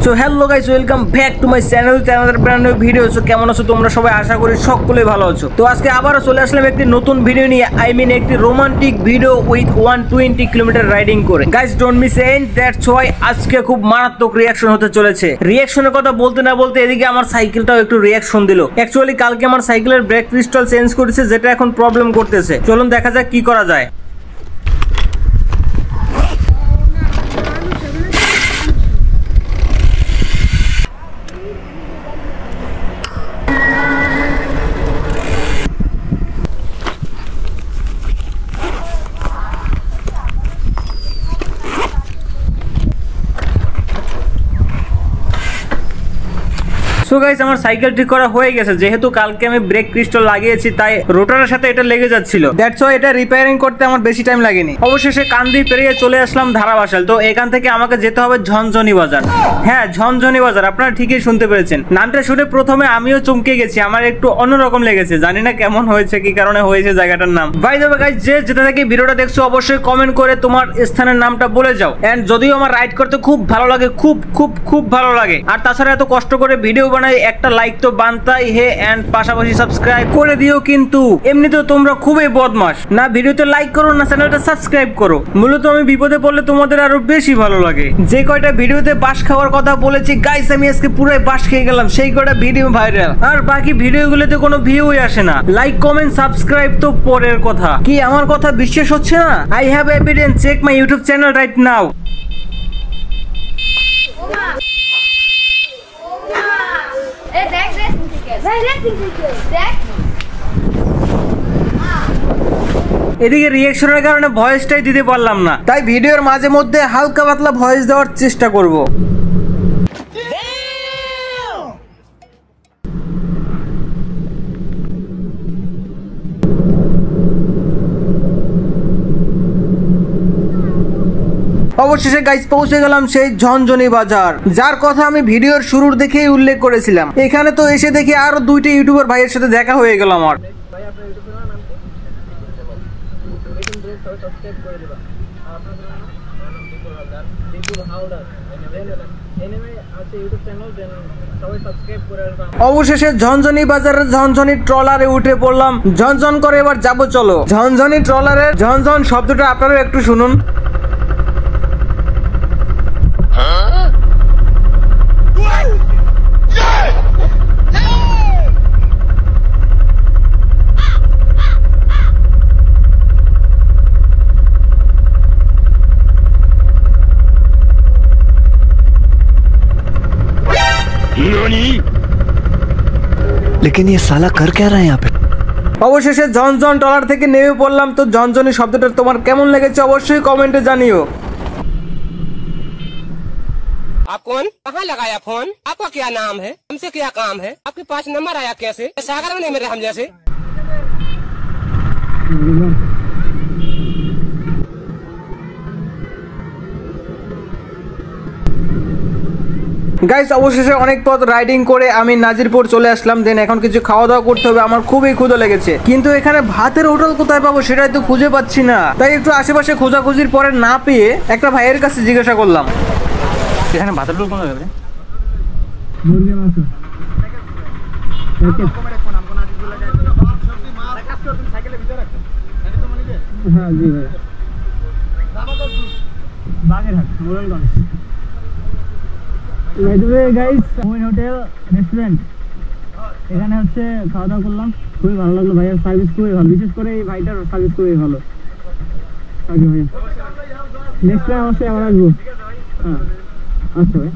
So hello guys, welcome back to my channel brand new video. So কেমন আছো তোমরা সবাই? আশা করি সকলেই ভালো আছো। তো আজকে আবারও চলে আসলাম একটি নতুন ভিডিও নিয়ে, একটি romantic video with 120 kilometre riding করে। Guys don't miss and that's why আজকে খুব মারাত্মক রিয়াকশন হতে চলেছে। রিয়াকশনের কথা বলতে না বলতে এদিকে আমার সাইকেলটাও একটু রিয়াকশন দিল। অ্যাকচুয়ালি কালকে আমার সাইকেলের ব্রেক ক্রিস্টাল চেঞ্জ করেছে, যেটা এখন প্রবলেম করতেছে। চলুন দেখা যাক কি করা যায়। সো গাইস আমার সাইকেল ঠিক করা হয়ে গেছে। যেহেতু কালকে আমি ব্রেক ক্রিস্টাল লাগিয়েছি, তাই রোটারের সাথে এটা লেগে যাচ্ছিল। দ্যাটস ওয়াই এটা রিপেয়ারিং করতে আমার বেশি টাইম লাগেনি। অবশেষে কান্দি পেরিয়ে চলে আসলাম ধারাবাসাল। তো এখান থেকে আমাকে যেতে হবে ঝনঝনি বাজার। হ্যাঁ, ঝনঝনি বাজার, আপনারা ঠিকই শুনতে পেরেছেন। নামটা শুনে প্রথমে আমিও চমকে গেছি। আমার একটু অন্যরকম লেগেছে, জানি না কেমন হয়েছে, কি কারণে হয়েছে জায়গাটার নাম। বাই দ্য ওয়ে গাইস, যে যেটা থেকে ভিডিওটা দেখছো অবশ্যই কমেন্ট করে তোমার স্থানের নামটা বলে যাও। এন্ড যদিও আমার রাইড করতে খুব ভালো লাগে, খুব খুব খুব ভালো লাগে, আর তাছাড়া এত কষ্ট করে ভিডিও বানাই, একটা লাইক তো বানতাই হে, এন্ড পাশাপাশি সাবস্ক্রাইব করে দিও। কিন্তু এমনিতেও তোমরা খুবই বদমাশ, না ভিডিওতে লাইক করো না চ্যানেলটা সাবস্ক্রাইব করো। মূলত আমি বিপদে পড়লে তোমাদের আরো বেশি ভালো লাগে। যে কয়টা ভিডিওতে বাস খাওয়ার কথা বলেছি গাইস, আমি আজকে পুরোই বাস খেয়ে গেলাম। সেই কয়টা ভিডিও ভাইরাল, আর বাকি ভিডিওগুলোতে কোনো ভিউই আসে না। লাইক কমেন্ট সাবস্ক্রাইব তো পরের কথা। কি আমার কথা বিশ্বাস হচ্ছে না? I have evidence, check my YouTube channel right now. এদিকে রিঅ্যাকশনের কারণে ভয়েসটাই দিতে পারলাম না, তাই ভিডিওর মাঝে মধ্যে হালকা পাতলা ভয়েস দেওয়ার চেষ্টা করব। অবশেষে গাইস পৌঁছে গেলাম সেই ঝনঝনি বাজার, যার কথা আমি ভিডিওর শুরুর দিকেই উল্লেখ করেছিলাম। এখানে তো এসে দেখি আরো দুইটা ইউটিউবার ভাইয়ের সাথে দেখা হয়ে গেল আমার। অবশেষে ঝনঝনি বাজারের ঝনঝনি ট্রলারে উঠে পড়লাম। ঝনঝন করে এবার যাবো চলো। ঝনঝনি ট্রলারের ঝনঝন শব্দটা আপনারা একটু শুনুন। लेकिन ये साला कर क्या रहा है यहाँ पे? অবশেষে ঝনঝন ট্রলার থেকে নেমে পড়লাম। তো ঝনঝনি শব্দটা তোমার কেমন লেগেছে অবশ্যই কমেন্টে জানিও। आप कौन? कहाँ लगाया फोन? आपका क्या नाम है? हमसे क्या काम है? आपके पास नंबर आया कैसे? सागर में नहीं मेरे हम जैसे। গাইস অবশেষে অনেক পথ রাইডিং করে আমি নাজিরপুর চলে আসলাম। দেন এখন কিছু খাওয়া দাওয়া করতে হবে, আমার খুবই ক্ষুধা লেগেছে। কিন্তু এখানে ভাতের হোটেল কোথায় পাবো সেটাই তো খুঁজে পাচ্ছি না। তাই একটু আশেপাশে খোঁজাখুঁজির পরে না পেয়ে একটা ভাইয়ের কাছে জিজ্ঞাসা করলাম, এখানে ভাতের হোটেল কোথায় পাবে? হ্যাঁ জি ভাই, Bagerhat Morrelganj. Guys Moin hotel restaurant, এখানে হচ্ছে খাওয়া দাওয়া করলাম, খুবই ভালো লাগলো। ভাইয়ের সার্ভিস খুবই ভালো, বিশেষ করে এই ভাইটার সার্ভিস খুবই ভালো। ওকে ভাই, নেক্সট টাইম অবশ্যই আবার আসবো। হ্যাঁ আচ্ছা ভাই।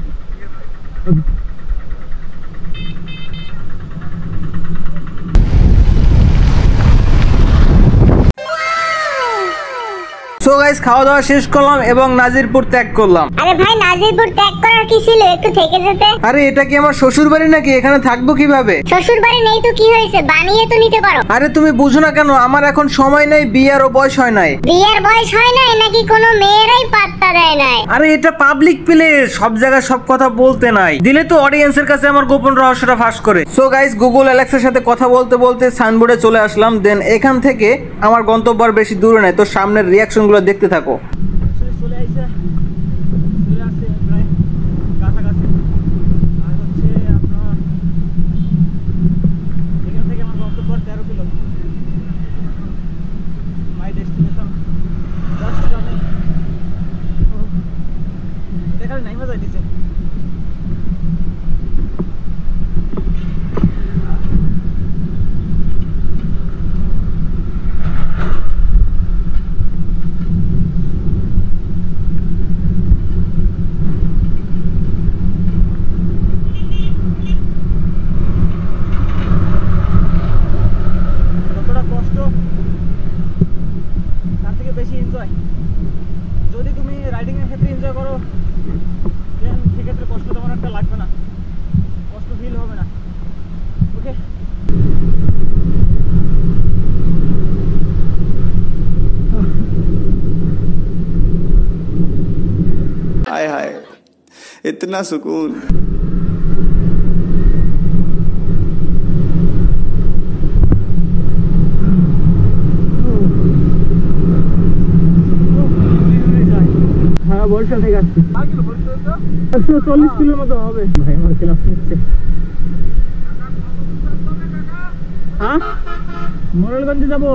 সো গাইস খাওয়া দাওয়া শেষ করলাম এবং নাজিরপুর ত্যাগ করলাম। আরে ভাই নাজিরপুর ত্যাগ করার কি ছিল, একটু থেকে যেতে। আরে এটা কি আমার শ্বশুর বাড়ি নাকি, এখানে থাকবো কিভাবে? শ্বশুর বাড়ি নেই তো কি হয়েছে, বানিয়ে তো নিতে পারো। আরে তুমি বুঝো না কেন, আমার এখন সময় নেই, বিয়েরও বয়স হয় নাই। বিয়ের বয়স হয় নাই নাকি কোনো মেয়েরাই পাত্তা দেয় নাই? আরে এটা পাবলিক প্লেস, সব জায়গায় সব কথা বলতে নাই, দিলে তো অডিয়েন্সের কাছে আমার গোপন রহস্যটা ফাঁস করে। সো গাইস গুগল অ্যালেক্সার সাথে কথা বলতে বলতে সাইনবোর্ডে চলে আসলাম। দেন এখান থেকে আমার গন্তব্য আর বেশি দূরে নাই, তো সামনের রিয়াকশনগুলো দেখতে থাকো। যদি তুমি রাইডিং এর ক্ষেত্রে এনজয় করো দেন সেক্ষেত্রে কষ্ট তেমন একটা লাগবে না, কষ্ট ফিল হবে না। ওকে हाय हाय इतना सुकून। হ্যাঁ বরিশাল থেকে আসছি। 140 কিলোর মতো হবে। ভাই আমার ক্লাস নিচ্ছে। হ্যাঁ মোরেলগঞ্জে যাবো।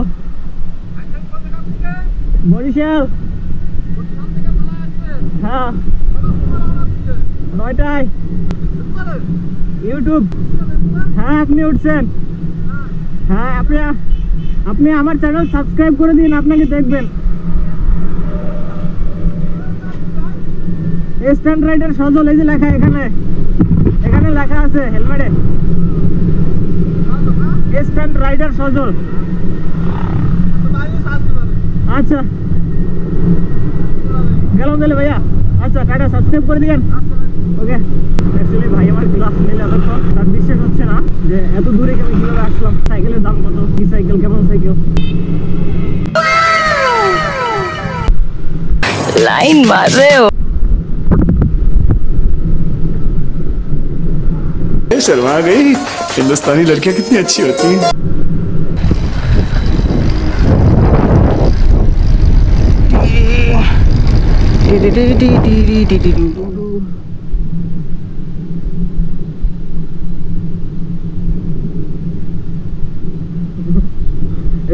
বরিশাল হ্যাঁ 9টায়। ইউটিউব হ্যাঁ আপনি উঠছেন। হ্যাঁ আপনি আমার চ্যানেল সাবস্ক্রাইব করে দিন, আপনাকে দেখবেন। স্ট্যান্ড রাইডার সজল, এই যে লেখা এখানে লেখা আছে হেলমেটে স্ট্যান্ড রাইডার সজল। আচ্ছা গেলাম তাহলে ভাইয়া। আচ্ছা টাটা, সাবস্ক্রাইব করে দিবেন। ওকে অ্যাকচুয়ালি ভাই আমার ক্লাস নিলে এতক্ষণ তার বিশ্বাস হচ্ছে না যে এত দূরে আমি কিভাবে আসলাম। সাইকেলের দাম কত, কি সাইকেল, কেমন সাইকেল। লাইন মার रहे हो। शर्मा गई, हिंदुस्तानी लड़कियां कितनी अच्छी होती हैं।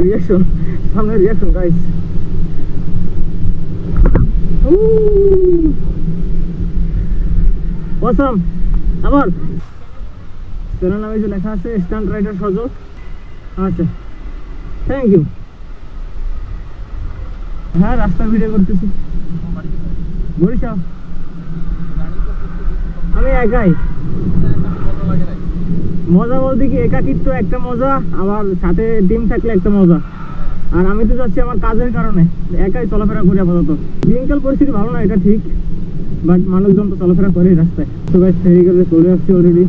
রিয়াকশন, সামনে রিয়াকশন গাইস। অসাম। আবার চ্যানেল নামে যে লেখা আছে স্ট্যান্ড রাইডার সজল। আচ্ছা থ্যাংক ইউ। হ্যাঁ রাস্তা ভিডিও করতেছি। বরিশাল আমি একাই। মজা বলতে কি একাকিত্ব একটা মজা, আবার সাথে টিম থাকলে একটা মজা। আর আমি তো যাচ্ছি আমার কাজের কারণে, একাই চলাফেরা করি আপাতত। দিনকাল পরিস্থিতি ভালো না এটা ঠিক, বাট মানুষজন তো চলাফেরা করে রাস্তায়। তো গাইস ফেরি করে চলে আসছি অলরেডি।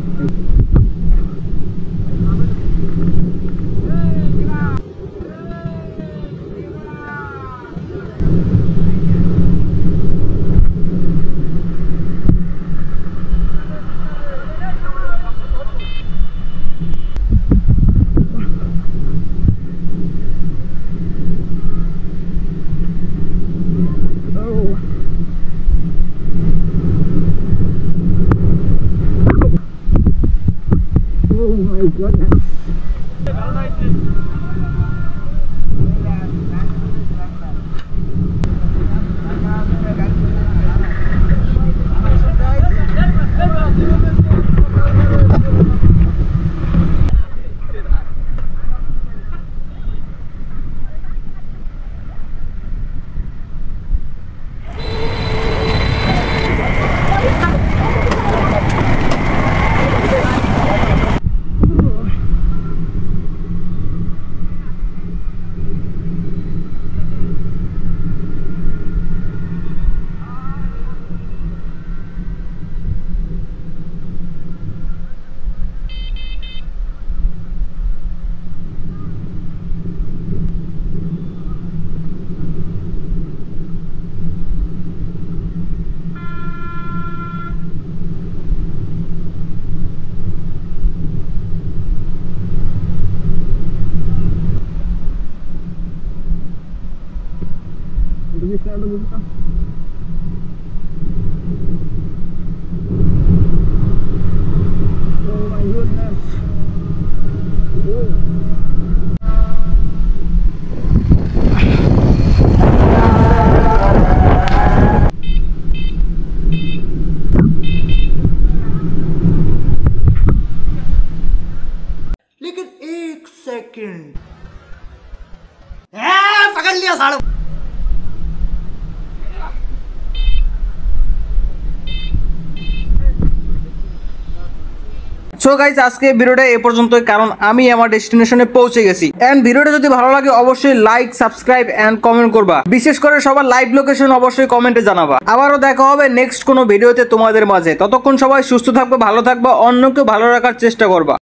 Oh my goodness. लेकिन एक सेकंड पकड़ लिया साड़ू। সো গাইস আজকে ভিডিওটা এই পর্যন্তই, কারণ আমি আমার ডেস্টিনেশনে পৌঁছে গেছি। এন্ড ভিডিওটা যদি ভালো লাগে অবশ্যই লাইক, সাবস্ক্রাইব এন্ড কমেন্ট করবা। বিশেষ করে সবার লাইভ লোকেশন অবশ্যই কমেন্টে জানাবা। আবারও দেখা হবে নেক্সট কোনো ভিডিওতে তোমাদের মাঝে। ততক্ষণ সবাই সুস্থ থাকবে, ভালো থাকবা, অন্যকে ভালো রাখার চেষ্টা করবা।